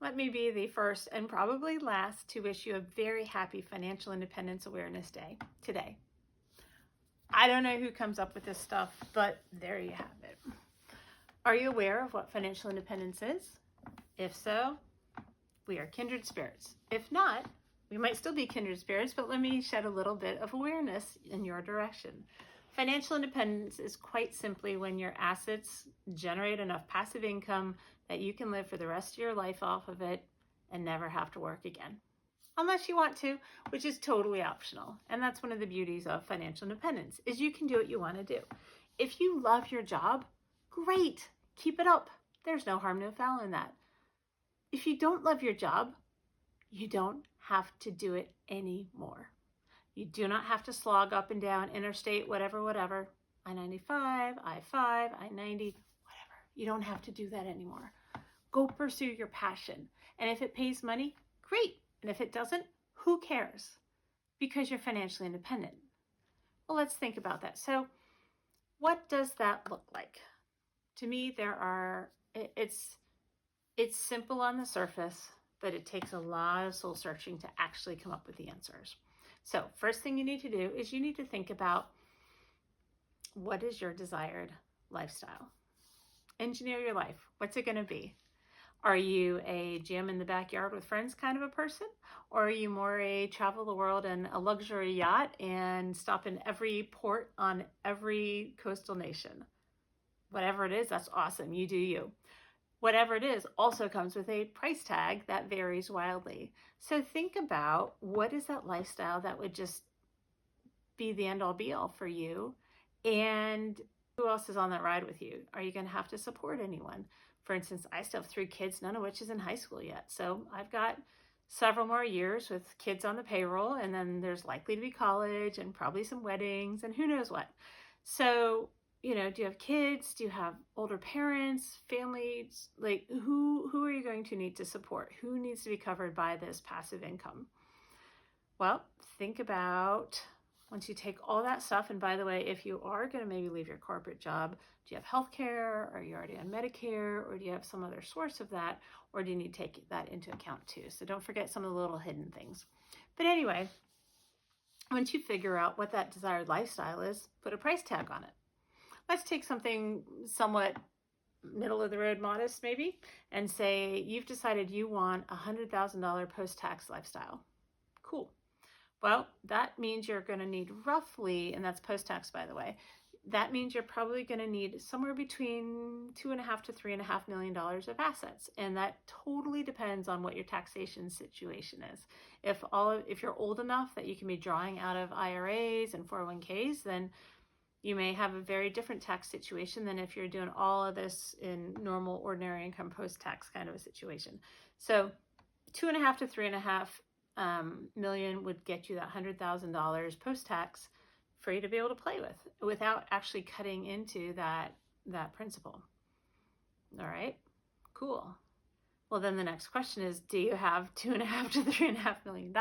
Let me be the first and probably last to wish you a very happy Financial Independence Awareness Day today. I don't know who comes up with this stuff, but there you have it. Are you aware of what financial independence is? If so, we are kindred spirits. If not, we might still be kindred spirits, but let me shed a little bit of awareness in your direction. Financial independence is quite simply when your assets generate enough passive income that you can live for the rest of your life off of it and never have to work again. Unless you want to, which is totally optional. And that's one of the beauties of financial independence, is you can do what you want to do. If you love your job, great, keep it up. There's no harm, no foul in that. If you don't love your job, you don't have to do it anymore. You do not have to slog up and down interstate, whatever, I-95, I-5, I-90, whatever. You don't have to do that anymore. Go pursue your passion. And if it pays money, great. And if it doesn't, who cares? Because you're financially independent. Well, let's think about that. So what does that look like? To me, it's simple on the surface, but it takes a lot of soul searching to actually come up with the answers. So first thing you need to do is you need to think about, what is your desired lifestyle? Engineer your life. What's it going to be? Are you a jam in the backyard with friends kind of a person? Or are you more a travel the world in a luxury yacht and stop in every port on every coastal nation? Whatever it is, that's awesome. You do you. Whatever it is also comes with a price tag that varies wildly. So think about, what is that lifestyle that would just be the end all be all for you? And who else is on that ride with you? Are you going to have to support anyone? For instance, I still have 3 kids, none of which is in high school yet. So I've got several more years with kids on the payroll, and then there's likely to be college and probably some weddings and who knows what. So, do you have kids? Do you have older parents, families? Like, who are you going to need to support? Who needs to be covered by this passive income? Well, think about, once you take all that stuff, and by the way, if you are going to maybe leave your corporate job, do you have health care? Are you already on Medicare? Or do you have some other source of that? Or do you need to take that into account too? So don't forget some of the little hidden things. But anyway, once you figure out what that desired lifestyle is, put a price tag on it. Let's take something somewhat middle of the road modest maybe, and say you've decided you want a $100,000 post-tax lifestyle. Cool. Well, that means you're going to need roughly, and that's post-tax by the way, that means you're probably going to need somewhere between $2.5 to $3.5 million of assets. And that totally depends on what your taxation situation is. If you're old enough that you can be drawing out of IRAs and 401ks, then you may have a very different tax situation than if you're doing all of this in normal, ordinary income post-tax kind of a situation. So 2.5 to 3.5 million would get you that $100,000 post-tax for you to be able to play with without actually cutting into that principal. All right, cool. Well, then the next question is, do you have $2.5 to $3.5 million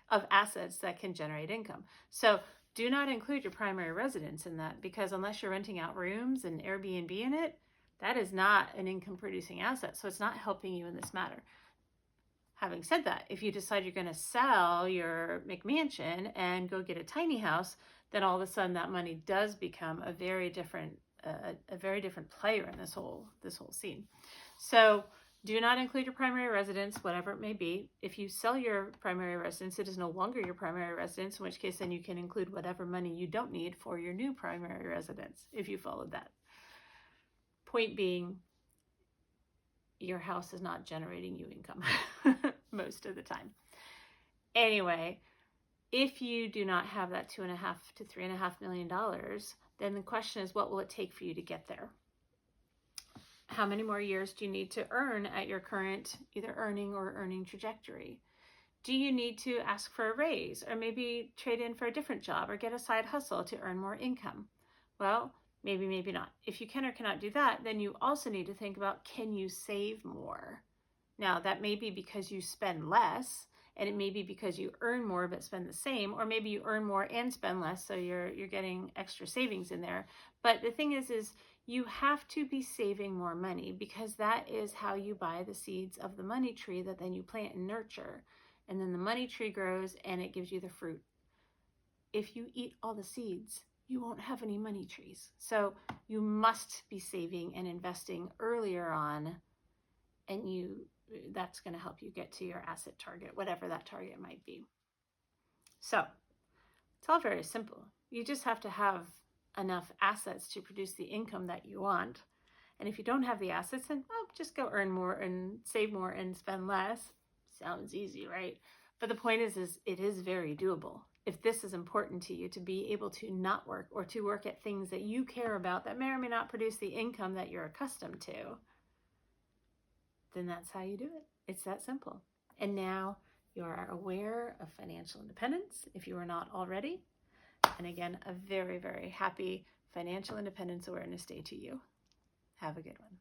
of assets that can generate income? So do not include your primary residence in that, because unless you're renting out rooms and Airbnb in it, that is not an income producing asset. So it's not helping you in this matter. Having said that, if you decide you're going to sell your McMansion and go get a tiny house, then all of a sudden that money does become a very different player in this whole scene. So do not include your primary residence, whatever it may be. If you sell your primary residence, it is no longer your primary residence, in which case then you can include whatever money you don't need for your new primary residence, if you followed that. Point being, your house is not generating you income most of the time. Anyway, if you do not have that $2.5 to $3.5 million, then the question is, what will it take for you to get there? How many more years do you need to earn at your current either earning or earning trajectory? Do you need to ask for a raise, or maybe trade in for a different job or get a side hustle to earn more income? Well, maybe not. If you can or cannot do that, then you also need to think about, can you save more? Now, that may be because you spend less, and it may be because you earn more but spend the same, or maybe you earn more and spend less, so you're getting extra savings in there. But the thing is you have to be saving more money, because that is how you buy the seeds of the money tree that then you plant and nurture. And then the money tree grows and it gives you the fruit. If you eat all the seeds, you won't have any money trees. So you must be saving and investing earlier on, and that's going to help you get to your asset target, whatever that target might be. So it's all very simple. You just have to have enough assets to produce the income that you want. And if you don't have the assets, then just go earn more and save more and spend less. Sounds easy, right? But the point is it is very doable. If this is important to you, to be able to not work, or to work at things that you care about that may or may not produce the income that you're accustomed to, then that's how you do it. It's that simple. And now you are aware of financial independence if you are not already. And again, a very, very happy Financial Independence Awareness Day to you. Have a good one.